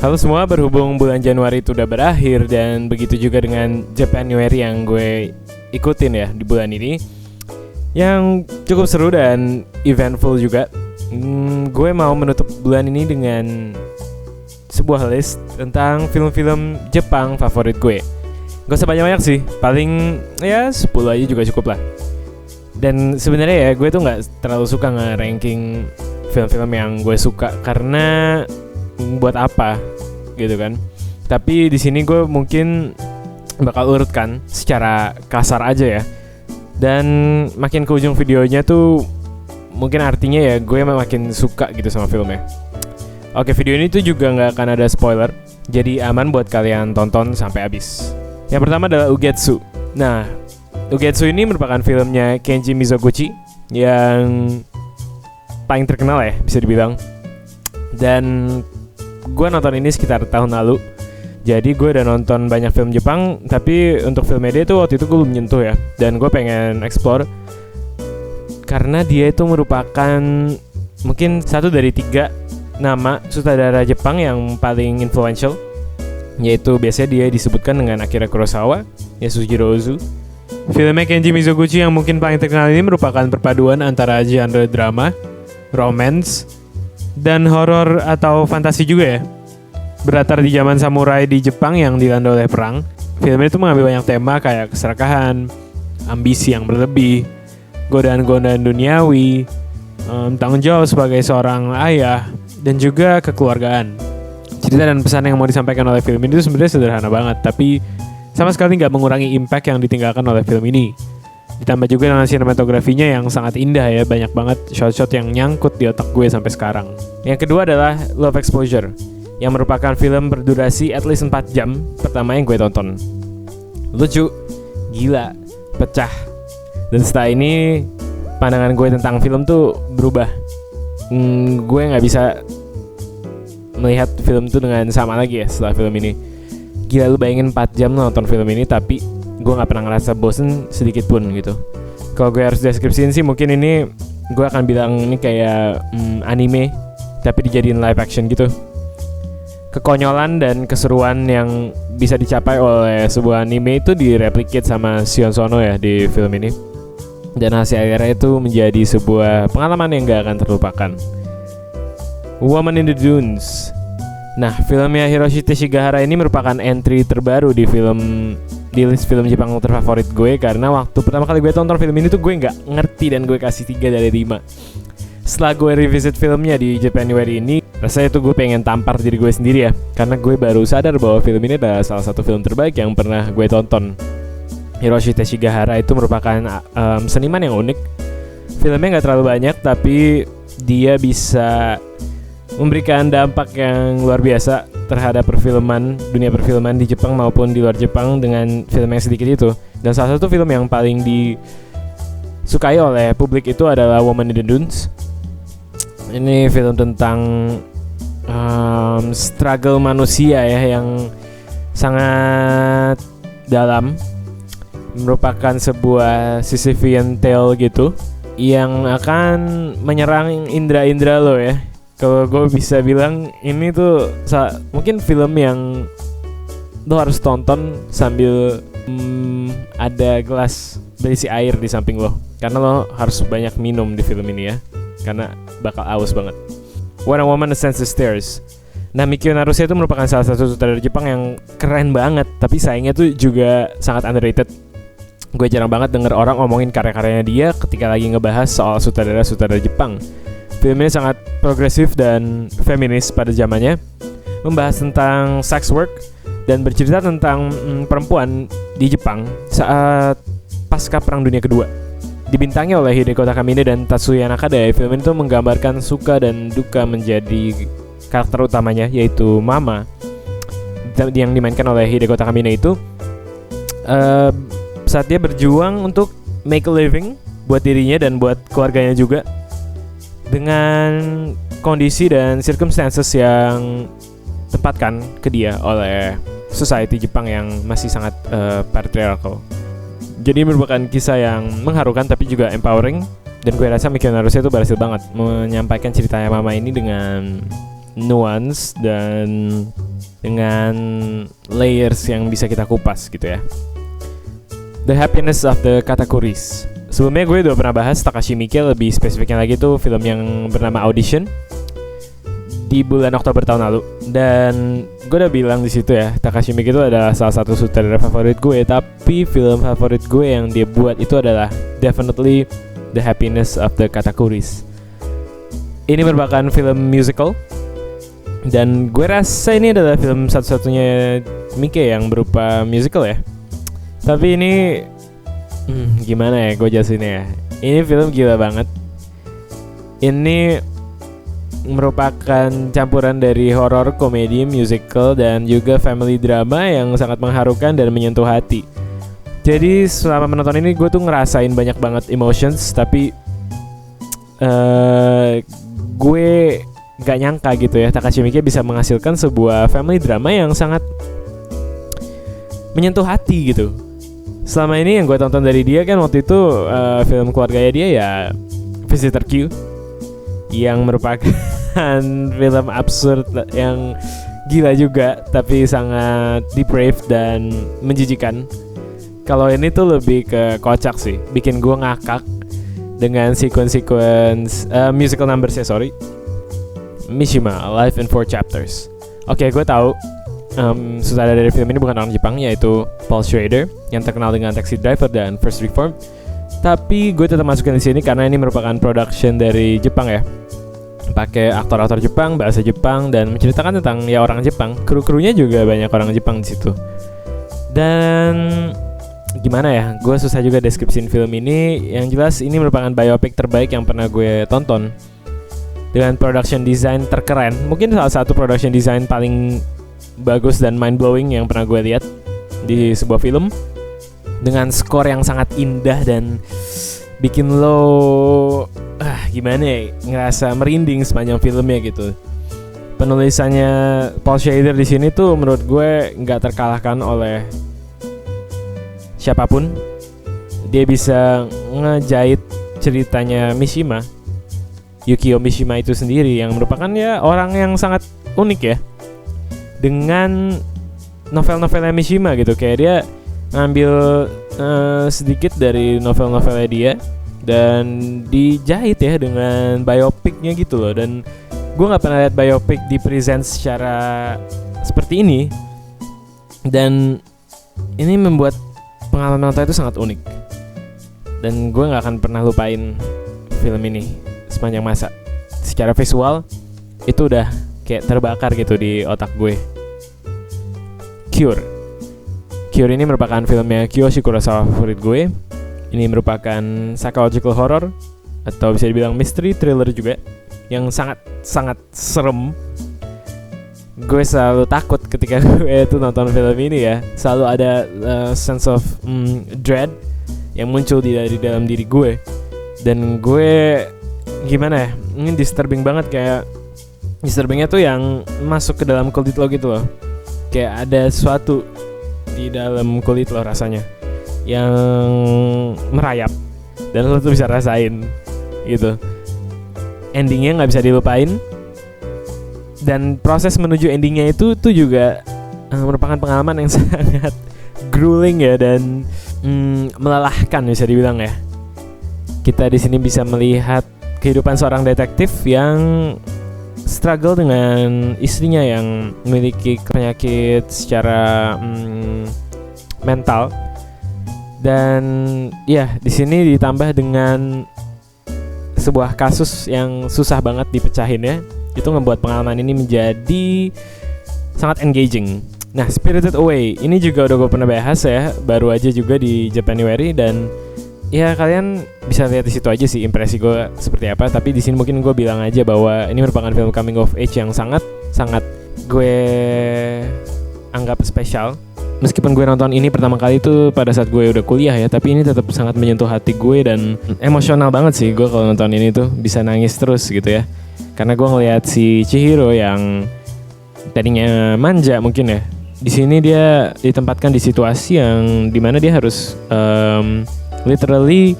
Halo semua, berhubung bulan Januari itu udah berakhir dan begitu juga dengan Japanuary yang gue ikutin ya di bulan ini, yang cukup seru dan eventful juga. Gue mau menutup bulan ini dengan sebuah list tentang film-film Jepang favorit gue. Gak usah banyak-banyak sih, paling ya 10 aja juga cukup lah. Dan sebenarnya ya gue tuh gak terlalu suka nge-ranking film-film yang gue suka karena buat apa gitu kan. Tapi di sini gue mungkin bakal urutkan secara kasar aja ya. Dan makin ke ujung videonya tuh mungkin artinya ya gue makin suka gitu sama filmnya. Oke, video ini tuh juga gak akan ada spoiler, jadi aman buat kalian tonton sampai habis. Yang pertama adalah Ugetsu. Nah, Ugetsu ini merupakan filmnya Kenji Mizoguchi yang paling terkenal ya bisa dibilang. Dan gue nonton ini sekitar tahun lalu. Jadi gue udah nonton banyak film Jepang, tapi untuk film dia tuh waktu itu gue belum nyentuh ya. Dan gue pengen explore karena dia itu merupakan mungkin satu dari 3 nama sutradara Jepang yang paling influential, yaitu biasanya dia disebutkan dengan Akira Kurosawa, Yasujiro Ozu. Filmnya Kenji Mizoguchi yang mungkin paling terkenal ini merupakan perpaduan antara genre drama, romance, dan horor atau fantasi juga ya. Berlatar di zaman samurai di Jepang yang dilanda oleh perang. Film itu mengambil banyak tema kayak keserakahan, ambisi yang berlebih, godaan-godaan duniawi, tanggung jawab sebagai seorang ayah, dan juga kekeluargaan. Cerita dan pesan yang mau disampaikan oleh film ini itu sebenarnya sederhana banget, tapi sama sekali nggak mengurangi impact yang ditinggalkan oleh film ini. Ditambah juga dengan sinematografinya yang sangat indah ya, banyak banget shot-shot yang nyangkut di otak gue sampai sekarang. Yang kedua adalah Love Exposure, yang merupakan film berdurasi at least 4 jam pertama yang gue tonton. Lucu, gila, pecah. Dan setelah ini pandangan gue tentang film tuh berubah. Gue gak bisa melihat film tuh dengan sama lagi ya setelah film ini. Gila, lu bayangin 4 jam nonton film ini tapi gue gak pernah ngerasa bosen sedikit pun gitu. Kalau gue harus deskripsiin sih mungkin ini gue akan bilang ini kayak anime tapi dijadiin live action gitu. Kekonyolan dan keseruan yang bisa dicapai oleh sebuah anime itu direplicate sama Sion Sono ya di film ini. Dan hasil akhirnya itu menjadi sebuah pengalaman yang gak akan terlupakan. Woman in the Dunes. Nah, filmnya Hiroshi Teshigahara ini merupakan entry terbaru di list film Jepang terfavorit gue. Karena waktu pertama kali gue tonton film ini tuh gue gak ngerti dan gue kasih 3 dari 5. Setelah gue revisit filmnya di Japanuary ini, rasanya tuh gue pengen tampar diri gue sendiri ya. Karena gue baru sadar bahwa film ini adalah salah satu film terbaik yang pernah gue tonton. Hiroshi Teshigahara itu merupakan seniman yang unik. Filmnya gak terlalu banyak, tapi dia bisa memberikan dampak yang luar biasa terhadap dunia perfilman di Jepang maupun di luar Jepang dengan film yang sedikit itu. Dan salah satu film yang paling disukai oleh publik itu adalah Woman in the Dunes. Ini film tentang struggle manusia ya yang sangat dalam. Merupakan sebuah Sisyphean tale gitu yang akan menyerang indera-indera lo ya. Kalau gue bisa bilang ini tuh mungkin film yang lo harus tonton sambil ada gelas berisi air di samping lo, karena lo harus banyak minum di film ini ya, karena bakal aus banget. When a Woman Ascends the Stairs. Nah, Mikio Naruse itu merupakan salah satu sutradara Jepang yang keren banget, tapi sayangnya tuh juga sangat underrated. Gue jarang banget denger orang ngomongin karya-karyanya dia ketika lagi ngebahas soal sutradara-sutradara Jepang. Film ini sangat progresif dan feminis pada zamannya, membahas tentang sex work dan bercerita tentang perempuan di Jepang saat pasca Perang Dunia Kedua. Dibintangi oleh Hideko Takamine dan Tatsuya Nakada, film ini tuh menggambarkan suka dan duka menjadi karakter utamanya, yaitu Mama yang dimainkan oleh Hideko Takamine itu saat dia berjuang untuk make a living buat dirinya dan buat keluarganya juga, dengan kondisi dan circumstances yang tempatkan ke dia oleh society Jepang yang masih sangat patriarchal. Jadi merupakan kisah yang mengharukan tapi juga empowering. Dan gue rasa Mikio Naruse itu berhasil banget menyampaikan ceritanya Mama ini dengan nuance dan dengan layers yang bisa kita kupas gitu ya. The Happiness of the Katakuris. Sebelumnya gue udah pernah bahas Takashi Miike, lebih spesifiknya lagi tuh film yang bernama Audition di bulan Oktober tahun lalu. Dan gue udah bilang di situ ya, Takashi Miike itu adalah salah satu sutradara favorit gue, tapi film favorit gue yang dia buat itu adalah definitely The Happiness of the Katakuris. Ini merupakan film musical, dan gue rasa ini adalah film satu-satunya Miike yang berupa musical ya. Tapi ini gimana ya gue jelasinnya ya. Ini film gila banget. Ini merupakan campuran dari horor, komedi, musical, dan juga family drama yang sangat mengharukan dan menyentuh hati. Jadi selama menonton ini gue tuh ngerasain banyak banget emotions, tapi gue gak nyangka gitu ya Takashi Miike bisa menghasilkan sebuah family drama yang sangat menyentuh hati gitu. Selama ini yang gue tonton dari dia kan waktu itu film keluarganya dia ya Visitor Q, yang merupakan film absurd yang gila juga, tapi sangat depraved dan menjijikan. Kalau ini tuh lebih ke kocak sih, bikin gue ngakak dengan sequence musical numbers ya, Mishima, Life in 4 Chapters. Oke, gue tahu sutradara dari film ini bukan orang Jepang, yaitu Paul Schrader yang terkenal dengan Taxi Driver dan First Reformed. Tapi gue tetap masukin di sini karena ini merupakan production dari Jepang ya, pakai aktor-aktor Jepang, bahasa Jepang, dan menceritakan tentang ya orang Jepang. Kru-krunya juga banyak orang Jepang di situ. Dan gimana ya, gue susah juga deskripsiin film ini. Yang jelas ini merupakan biopic terbaik yang pernah gue tonton, dengan production design terkeren. Mungkin salah satu production design paling bagus dan mind blowing yang pernah gue lihat di sebuah film, dengan skor yang sangat indah dan bikin lo gimana ya, ngerasa merinding sepanjang filmnya gitu. Penulisannya Paul Schrader di sini tuh menurut gue nggak terkalahkan oleh siapapun. Dia bisa ngejahit ceritanya Mishima, Yukio Mishima itu sendiri, yang merupakan ya orang yang sangat unik ya, dengan novel-novelnya Mishima gitu. Kayak dia ngambil sedikit dari novel-novelnya dia dan dijahit ya dengan biopicnya gitu loh. Dan gue nggak pernah lihat biopic di present secara seperti ini, dan ini membuat pengalaman nonton itu sangat unik. Dan gue nggak akan pernah lupain film ini sepanjang masa. Secara visual itu udah kayak terbakar gitu di otak gue. Cure ini merupakan filmnya Kiyoshi Kurosawa favorit gue. Ini merupakan psychological horror atau bisa dibilang mystery thriller juga, yang sangat serem. Gue selalu takut ketika gue tuh nonton film ini ya. Selalu ada sense of dread yang muncul di dalam diri gue. Dan gue gimana ya, ini disturbing banget, kayak disturbingnya tuh yang masuk ke dalam kulit lo gitu loh. Kayak ada sesuatu di dalam kulit lo rasanya yang merayap, dan lo tuh bisa rasain gitu. Endingnya nggak bisa dilupain, dan proses menuju endingnya itu tuh juga merupakan pengalaman yang sangat grueling ya, dan melelahkan bisa dibilang ya. Kita di sini bisa melihat kehidupan seorang detektif yang struggle dengan istrinya yang memiliki penyakit secara mental. Dan ya di sini ditambah dengan sebuah kasus yang susah banget dipecahin ya. Itu membuat pengalaman ini menjadi sangat engaging. Nah, Spirited Away ini juga udah gue pernah bahas ya, baru aja juga di Japanuary, dan ya kalian bisa lihat di situ aja sih impresi gue seperti apa. Tapi di sini mungkin gue bilang aja bahwa ini merupakan film coming of age yang sangat gue anggap spesial. Meskipun gue nonton ini pertama kali itu pada saat gue udah kuliah ya, tapi ini tetap sangat menyentuh hati gue dan emosional banget sih gue kalau nonton ini tuh, bisa nangis terus gitu ya. Karena gue ngelihat si Chihiro yang tadinya manja mungkin ya, di sini dia ditempatkan di situasi yang dimana dia harus literally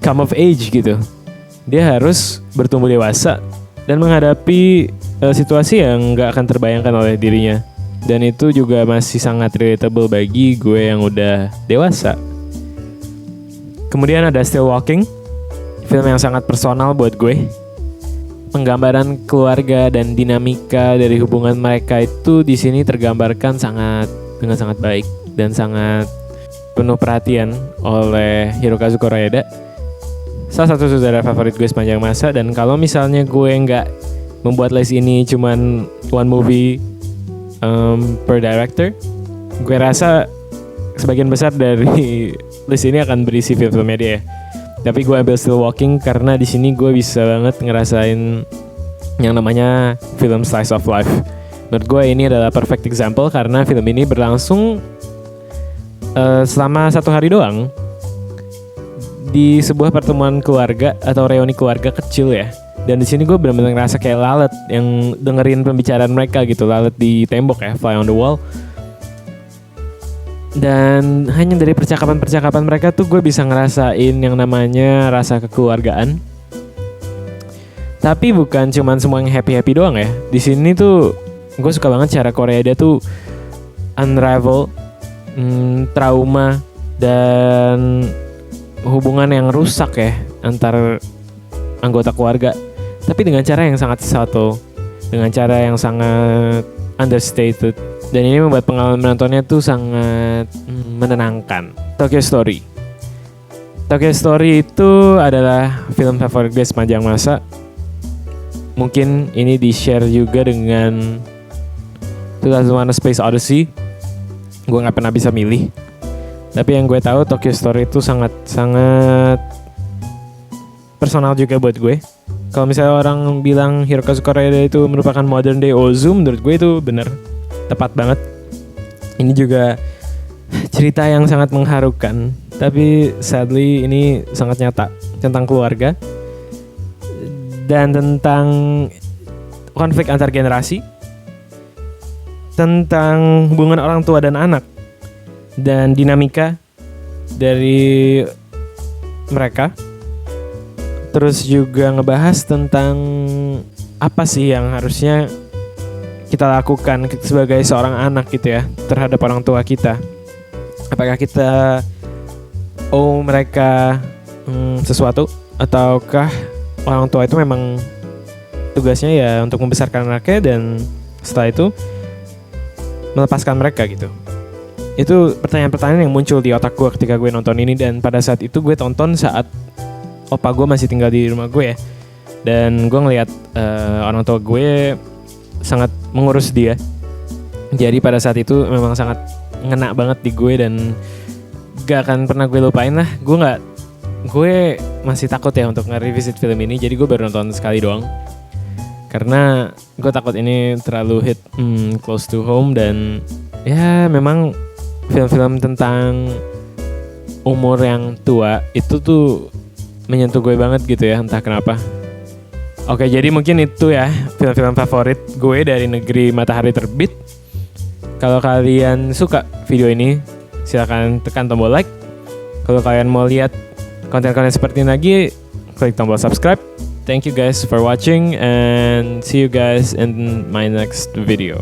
come of age gitu. Dia harus bertumbuh dewasa dan menghadapi situasi yang nggak akan terbayangkan oleh dirinya. Dan itu juga masih sangat relatable bagi gue yang udah dewasa. Kemudian ada Still Walking, film yang sangat personal buat gue. Penggambaran keluarga dan dinamika dari hubungan mereka itu di sini tergambarkan dengan sangat baik dan sangat penuh perhatian oleh Hirokazu Koreeda. Salah satu saudara favorit gue sepanjang masa, dan kalau misalnya gue nggak membuat list ini cuman one movie per director, gue rasa sebagian besar dari list ini akan berisi film-filmnya dia. Tapi gue ambil Still Walking karena di sini gue bisa banget ngerasain yang namanya film slice of life. Menurut gue ini adalah perfect example karena film ini berlangsung selama 1 hari doang di sebuah pertemuan keluarga atau reuni keluarga kecil ya. Dan di sini gue benar-benar ngerasa kayak lalat yang dengerin pembicaraan mereka gitu, lalat di tembok ya, fly on the wall. Dan hanya dari percakapan-percakapan mereka tuh gue bisa ngerasain yang namanya rasa kekeluargaan. Tapi bukan cuman semua yang happy-happy doang ya. Di sini tuh gue suka banget cara Koreeda tuh unravel trauma dan hubungan yang rusak ya antar anggota keluarga. Tapi dengan cara yang sangat subtle, dengan cara yang sangat understated, dan ini membuat pengalaman menontonnya tuh sangat menenangkan. Tokyo Story itu adalah film favorit gue sepanjang masa. Mungkin ini di-share juga dengan 2001: A Space Odyssey. Gue gak pernah bisa milih. Tapi yang gue tahu Tokyo Story itu sangat personal juga buat gue. Kalau misalnya orang bilang Hirokazu Koreeda itu merupakan modern day Ozu, menurut gue itu benar, tepat banget. Ini juga cerita yang sangat mengharukan, tapi sadly ini sangat nyata tentang keluarga dan tentang konflik antar generasi, tentang hubungan orang tua dan anak, dan dinamika dari mereka. Terus juga ngebahas tentang apa sih yang harusnya kita lakukan sebagai seorang anak gitu ya terhadap orang tua kita. Apakah kita mereka sesuatu, ataukah orang tua itu memang tugasnya ya untuk membesarkan anaknya dan setelah itu melepaskan mereka gitu. Itu pertanyaan-pertanyaan yang muncul di otak gue ketika gue nonton ini, dan pada saat itu gue tonton saat opa gue masih tinggal di rumah gue ya. Dan gue ngeliat orang tua gue sangat mengurus dia. Jadi pada saat itu memang sangat ngena banget di gue dan gak akan pernah gue lupain lah. Gue masih takut ya untuk nge-revisit film ini. Jadi gue baru nonton sekali doang karena gue takut ini terlalu hit close to home. Dan ya memang film-film tentang umur yang tua itu tuh menyentuh gue banget gitu ya, entah kenapa. Oke, jadi mungkin itu ya film-film favorit gue dari negeri matahari terbit. Kalau kalian suka video ini, silakan tekan tombol like. Kalau kalian mau lihat konten-konten seperti ini lagi, klik tombol subscribe. Thank you guys for watching and see you guys in my next video.